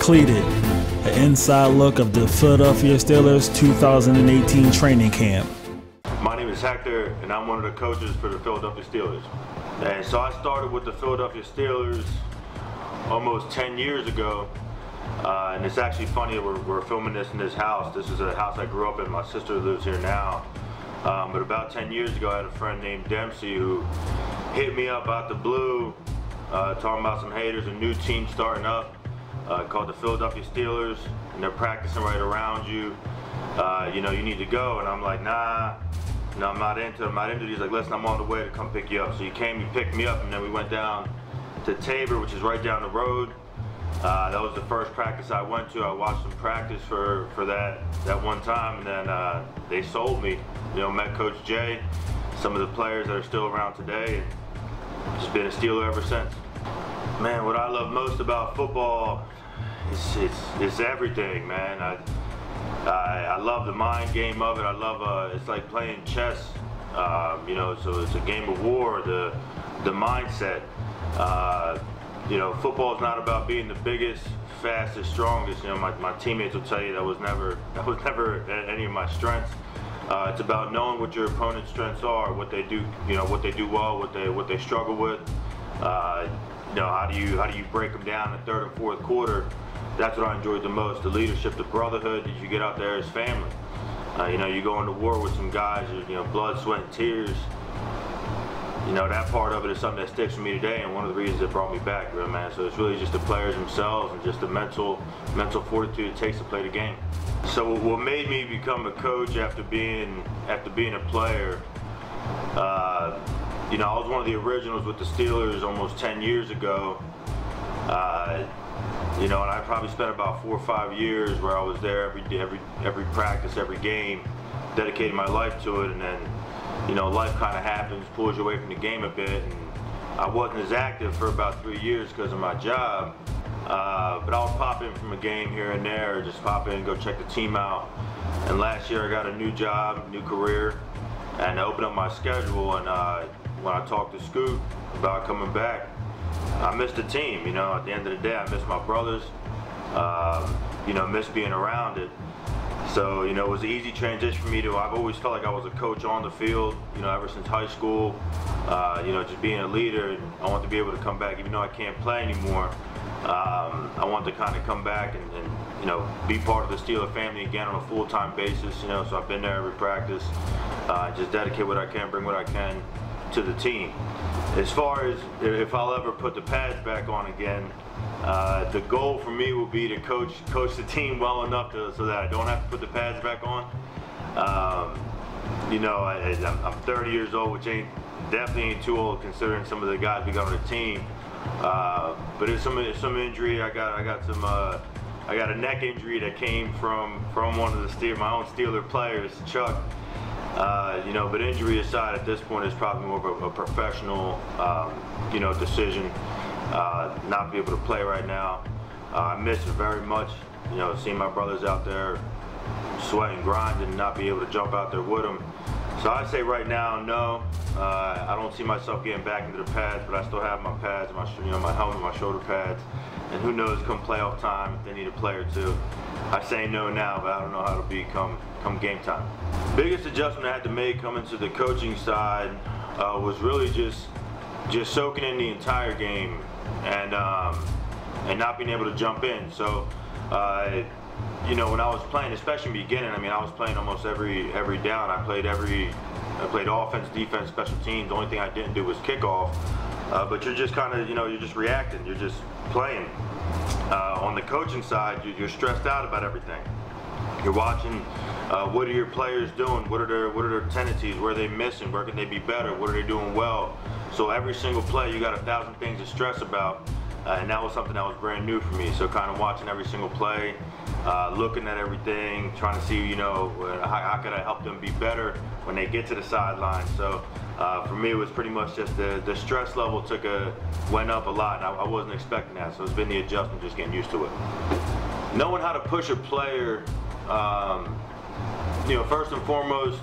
Cleated, an inside look of the Philadelphia Steelers 2018 training camp. My name is Hector, and I'm one of the coaches for the Philadelphia Steelers. And so I started with the Philadelphia Steelers almost 10 years ago. And it's actually funny, we're filming this in this house. This is a house I grew up in. My sister lives here now. But about 10 years ago, I had a friend named Dempsey who hit me up out the blue, talking about some haters, a new team starting up called the Philadelphia Steelers, and they're practicing right around you. You know, you need to go. And I'm like, nah, no, I'm not into it. He's like, listen, I'm on the way to come pick you up. So he came, he picked me up, and then we went down to Tabor, which is right down the road. That was the first practice I went to. I watched them practice for that one time, and then they sold me. You know, met Coach Jay, some of the players that are still around today, and just been a Steeler ever since. Man, what I love most about football is everything, man. I love the mind game of it. I love it's like playing chess. You know, so it's a game of war. The mindset. You know, football is not about being the biggest, fastest, strongest. You know, my teammates will tell you that was never any of my strengths. It's about knowing what your opponent's strengths are, what they do, you know, what they do well, what they struggle with. You know, how do you break them down in the third and fourth quarter? That's what I enjoyed the most. The leadership, the brotherhood that you get out there as family. You know, you go into war with some guys, you know, blood, sweat, and tears. You know, that part of it is something that sticks with me today, and one of the reasons that brought me back, real man. So it's really just the players themselves and just the mental fortitude it takes to play the game. So what made me become a coach after being a player, you know, I was one of the originals with the Steelers almost 10 years ago. You know, and I probably spent about 4 or 5 years where I was there every day, every practice, every game, dedicating my life to it, and then, you know, life kind of happens, pulls you away from the game a bit, and I wasn't as active for about 3 years because of my job, but I would pop in from a game here and there, or just pop in and go check the team out. And last year I got a new job, new career, and I opened up my schedule, and when I talked to Scoot about coming back, I missed the team. You know, at the end of the day, I missed my brothers, you know, missed being around it. So, you know, it was an easy transition for me to, I've always felt like I was a coach on the field, you know, ever since high school. You know, just being a leader, I want to be able to come back, even though I can't play anymore. I want to kind of come back and, you know, be part of the Steeler family again on a full-time basis, you know, so I've been there every practice, just dedicate what I can, bring what I can to the team. As far as if I'll ever put the pads back on again, the goal for me will be to coach the team well enough so that I don't have to put the pads back on. You know, I'm 30 years old, which definitely ain't too old considering some of the guys we got on the team. But it's some injury. I got a neck injury that came from one of my own Steeler players, Chuck. You know, but injury aside, at this point, it's probably more of a professional, you know, decision. Not be able to play right now. I miss it very much. You know, seeing my brothers out there sweating, grinding, and not be able to jump out there with them. So I'd say right now, no. I don't see myself getting back into the pads, but I still have my pads, you know, my helmet, my shoulder pads. And who knows, come playoff time, if they need a player or two. I say no now, but I don't know how it'll be come game time. Biggest adjustment I had to make coming to the coaching side was really just soaking in the entire game and not being able to jump in. So, you know, when I was playing, especially in the beginning, I mean, I was playing almost every down. I played offense, defense, special teams. The only thing I didn't do was kickoff. But you're just kind of, you know, you're just reacting. You're just playing. On the coaching side, you're stressed out about everything. You're watching what are your players doing? What are their tendencies? Where are they missing? Where can they be better? What are they doing well? So every single play, you got 1,000 things to stress about. And that was something that was brand new for me. So kind of watching every single play, looking at everything, trying to see, you know, how could I help them be better when they get to the sideline. So for me, it was pretty much just the stress level went up a lot, and I wasn't expecting that. So it's been the adjustment, just getting used to it. Knowing how to push a player, you know, first and foremost,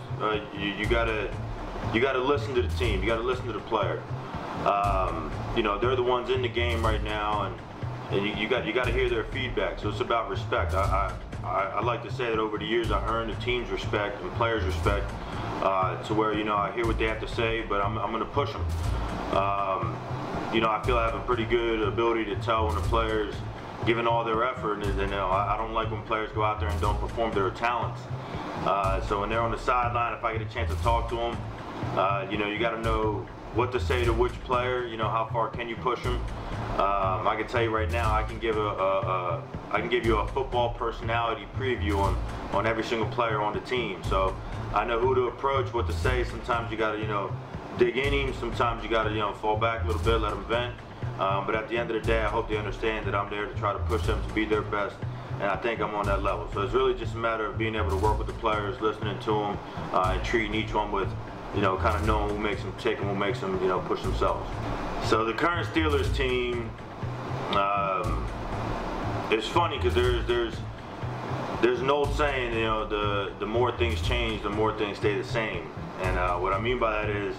you gotta listen to the team. You gotta listen to the player. You know, they're the ones in the game right now, and you got to hear their feedback. So it's about respect. I like to say that over the years I earned the team's respect and players' respect, to where I hear what they have to say, but I'm going to push them. I feel I have a pretty good ability to tell when the players giving all their effort, and I don't like when players go out there and don't perform their talents. So when they're on the sideline, if I get a chance to talk to them, you got to know what to say to which player. How far can you push them? I can tell you right now, I can give you a football personality preview on every single player on the team. So I know who to approach, what to say. Sometimes you got to dig in him. Sometimes you got to fall back a little bit, let them vent. But at the end of the day, I hope they understand that I'm there to try to push them to be their best, and I think I'm on that level. So it's really just a matter of being able to work with the players, listening to them, and treating each one with, kind of knowing who makes them tick and who makes them, push themselves. So the current Steelers team, it's funny because there's an old saying, the more things change, the more things stay the same. And what I mean by that is,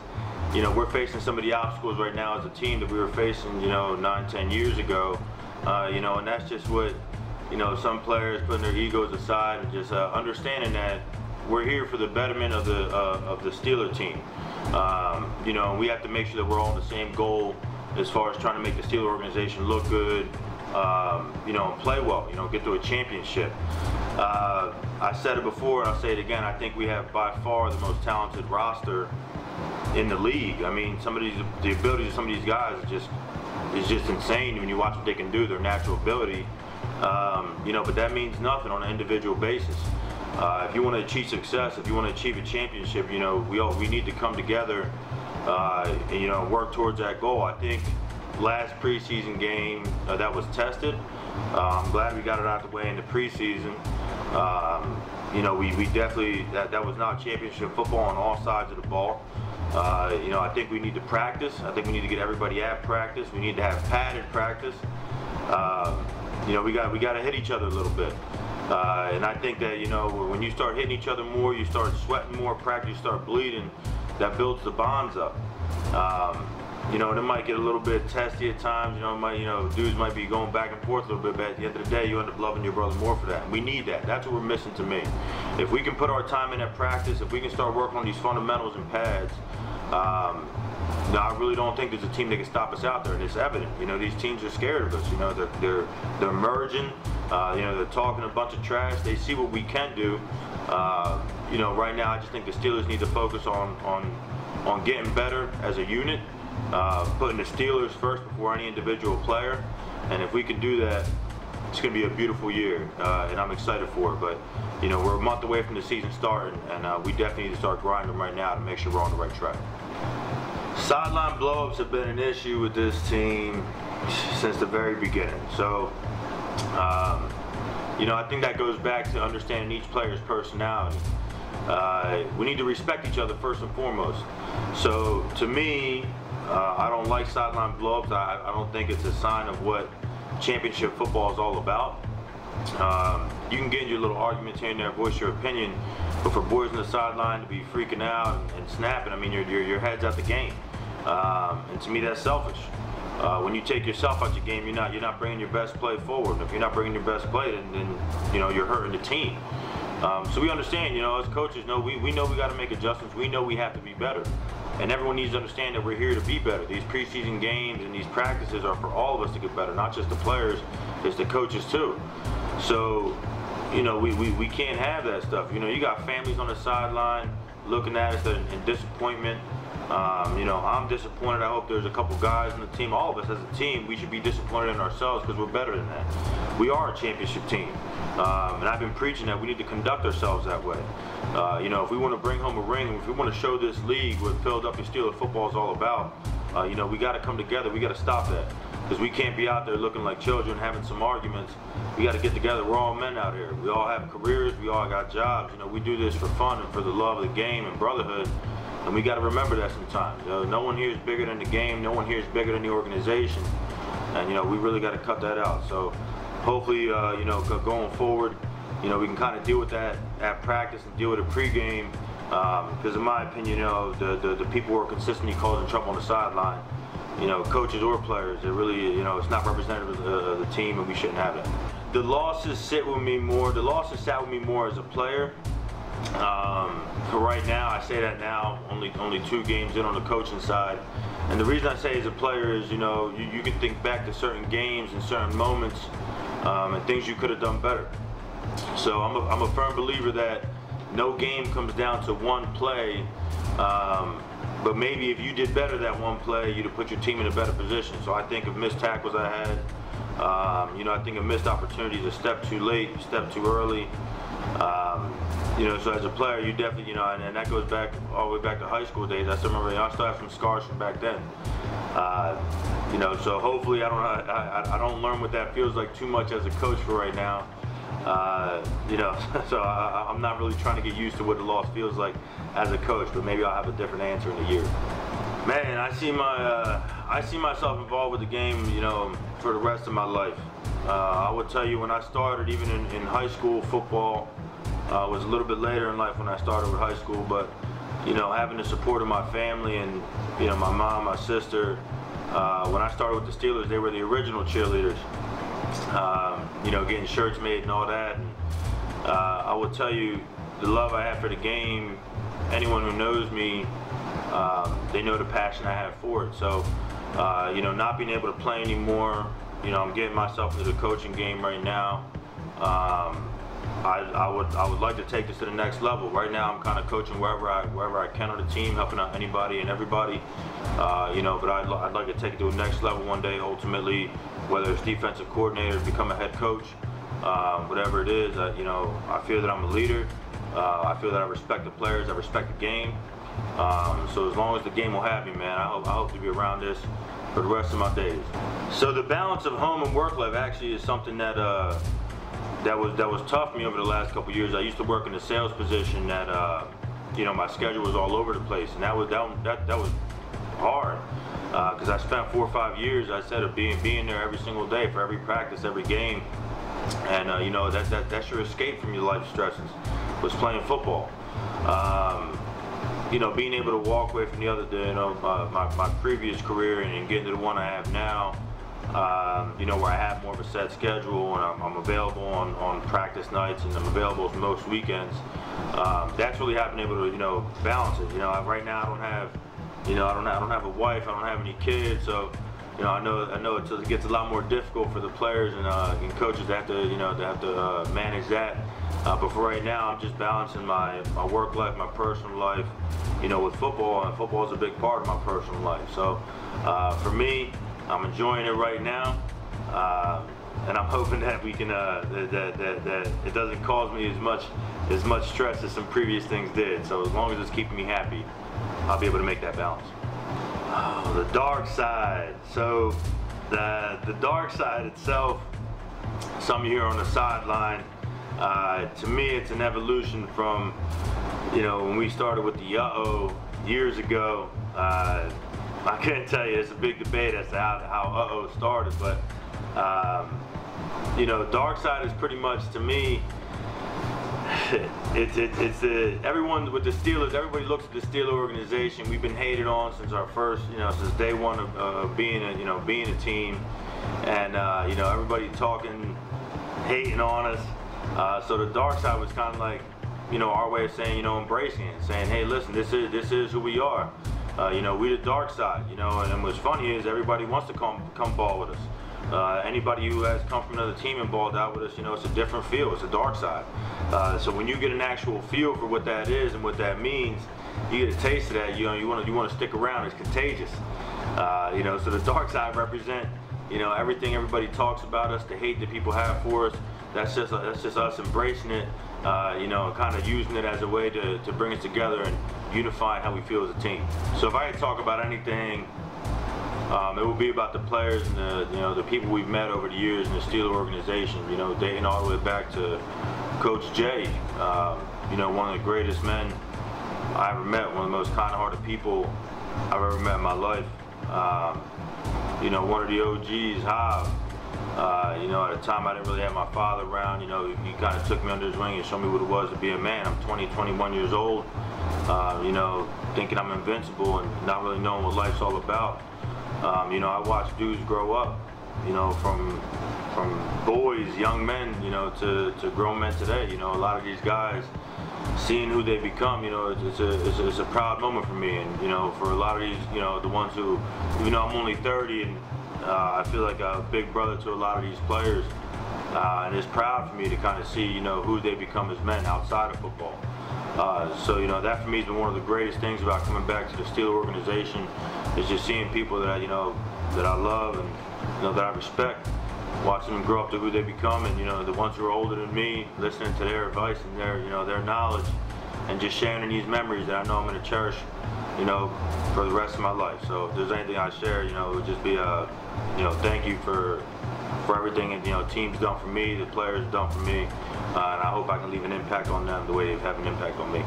we're facing some of the obstacles right now as a team that we were facing, 9-10 years ago, and that's just what, some players putting their egos aside and just understanding that we're here for the betterment of the Steeler team. We have to make sure that we're all on the same goal as far as trying to make the Steeler organization look good, and play well, get to a championship. I said it before and I'll say it again, I think we have by far the most talented roster in the league. I mean, the abilities of some of these guys is just insane when you watch what they can do, their natural ability. But that means nothing on an individual basis. If you want to achieve success, if you want to achieve a championship, we need to come together, and work towards that goal. I think last preseason game that was tested. I'm glad we got it out of the way in the preseason. We definitely, that was not championship football on all sides of the ball. I think we need to practice. I think we need to get everybody at practice. We need to have padded practice. We got to hit each other a little bit. And I think that, when you start hitting each other more, you start sweating more, practice, you start bleeding, that builds the bonds up. And it might get a little bit testy at times, dudes might be going back and forth a little bit, but at the end of the day, you end up loving your brother more for that. And we need that. That's what we're missing to me. If we can put our time in at practice, if we can start working on these fundamentals and pads, I really don't think there's a team that can stop us out there, and it's evident. These teams are scared of us. They're merging. They're talking a bunch of trash. They see what we can do. Right now, I just think the Steelers need to focus on getting better as a unit, putting the Steelers first before any individual player. And if we can do that, it's going to be a beautiful year, and I'm excited for it. But we're a month away from the season starting, and we definitely need to start grinding right now to make sure we're on the right track. Sideline blowups have been an issue with this team since the very beginning. So, I think that goes back to understanding each player's personality. We need to respect each other first and foremost. So, to me, I don't like sideline blowups. I don't think it's a sign of what championship football is all about. You can get in your little arguments here and there, voice your opinion, but for boys on the sideline to be freaking out and snapping, I mean, your head's out the game. And to me, that's selfish. When you take yourself out your game, you're not bringing your best play forward. If you're not bringing your best play, then you're hurting the team. So we understand, as coaches, we know we got to make adjustments. We know we have to be better. And everyone needs to understand that we're here to be better. These preseason games and these practices are for all of us to get better, not just the players, it's the coaches too. So, we can't have that stuff. You got families on the sideline looking at us in disappointment. I'm disappointed. I hope there's a couple guys on the team. All of us as a team, we should be disappointed in ourselves because we're better than that. We are a championship team. And I've been preaching that we need to conduct ourselves that way. If we want to bring home a ring, if we want to show this league what Philadelphia Steelers football is all about, we got to come together. We got to stop that. Because we can't be out there looking like children having some arguments. We got to get together. We're all men out here. We all have careers. We all got jobs. We do this for fun and for the love of the game and brotherhood. And we got to remember that sometimes. No one here is bigger than the game. No one here is bigger than the organization. And we really got to cut that out. So hopefully, going forward, we can kind of deal with that at practice and deal with it pregame. Because in my opinion, the people who are consistently causing trouble on the sideline, coaches or players. It really, it's not representative of the team, and we shouldn't have it. The losses sit with me more. The losses sat with me more as a player. For right now, I say that now, only 2 games in on the coaching side. And the reason I say as a player is, you can think back to certain games and certain moments and things you could have done better. So I'm a firm believer that no game comes down to one play, but maybe if you did better that one play, you'd have put your team in a better position. So I think of missed tackles I had, I think of missed opportunities, a step too late, a step too early. So as a player, you definitely, and that goes back all the way back to high school days. I still remember, I still have some scars from back then. So hopefully I don't learn what that feels like too much as a coach for right now. So I'm not really trying to get used to what the loss feels like as a coach, but maybe I'll have a different answer in a year. Man, I see myself involved with the game, for the rest of my life. I would tell you when I started, even in high school football, was a little bit later in life when I started with high school, but having the support of my family and my mom, my sister. When I started with the Steelers, they were the original cheerleaders. Getting shirts made and all that. And, I will tell you the love I have for the game. Anyone who knows me, they know the passion I have for it. So, not being able to play anymore, I'm getting myself into the coaching game right now. I would like to take this to the next level. Right now, I'm kind of coaching wherever I can on the team, helping out anybody and everybody. But I'd like to take it to the next level one day. Ultimately, whether it's defensive coordinator, become a head coach, whatever it is. I feel that I'm a leader. I feel that I respect the players. I respect the game. So as long as the game will have me, man, I hope to be around this for the rest of my days. So the balance of home and work life actually is something that that was tough for me over the last couple years. I used to work in a sales position that my schedule was all over the place, and that was hard because I spent 4 or 5 years, I said, of being there every single day for every practice, every game, and that's your escape from your life stresses, was playing football. Being able to walk away from the other, my previous career and getting to the one I have now. Where I have more of a set schedule and I'm available on practice nights and I'm available most weekends. That's really having able to balance it. Right now I don't have a wife, I don't have any kids, so I know it gets a lot more difficult for the players and coaches to have to manage that. But for right now, I'm just balancing my work life, my personal life, with football, and football is a big part of my personal life. So for me, I'm enjoying it right now, and I'm hoping that we can that it doesn't cause me as much stress as some previous things did. So as long as it's keeping me happy, I'll be able to make that balance. Oh, the dark side. So the dark side itself, some of you here on the sideline, to me it's an evolution from when we started with the years ago. I can't tell you, it's a big debate as to how started, but dark side is pretty much, to me, it's everyone with the Steelers. Everybody looks at the Steelers organization. We've been hated on since our first, since day one of being a team, and everybody talking, hating on us. So the dark side was kind of like, our way of saying, embracing it, saying, hey, listen, this is who we are. We the dark side, and what's funny is everybody wants to come ball with us. Anybody who has come from another team and balled out with us, it's a different feel. It's a dark side. So when you get an actual feel for what that is and what that means, you get a taste of that. You want to stick around. It's contagious. So the dark side represent, everything everybody talks about us, the hate that people have for us. That's just us embracing it, kind of using it as a way to bring us together and unify how we feel as a team. So if I had to talk about anything, it would be about the players and the people we've met over the years in the Steelers organization. Dating all the way back to Coach J, one of the greatest men I ever met, one of the most kind-hearted people I've ever met in my life. One of the OGs, Hob. At the time I didn't really have my father around. He kind of took me under his wing and showed me what it was to be a man. I'm 21 years old, thinking I'm invincible and not really knowing what life's all about. You know, I watch dudes grow up, you know, from boys, young men, you know, to grown men today. You know, a lot of these guys, seeing who they become, you know, it's a proud moment for me. And, you know, for a lot of these, you know, the ones who, even though I'm only 30 and I feel like a big brother to a lot of these players, and it's proud for me to kind of see, you know, who they become as men outside of football. So, you know, that for me has been one of the greatest things about coming back to the Steelers organization, is just seeing people that you know, that I love and, you know, that I respect, watching them grow up to who they become, and, you know, the ones who are older than me, listening to their advice and their, you know, their knowledge, and just sharing these memories that I know I'm going to cherish, you know, for the rest of my life. So if there's anything I share, you know, it would just be a, you know, thank you for everything, and, you know, team's done for me, the players done for me, and I hope I can leave an impact on them the way they've had an impact on me.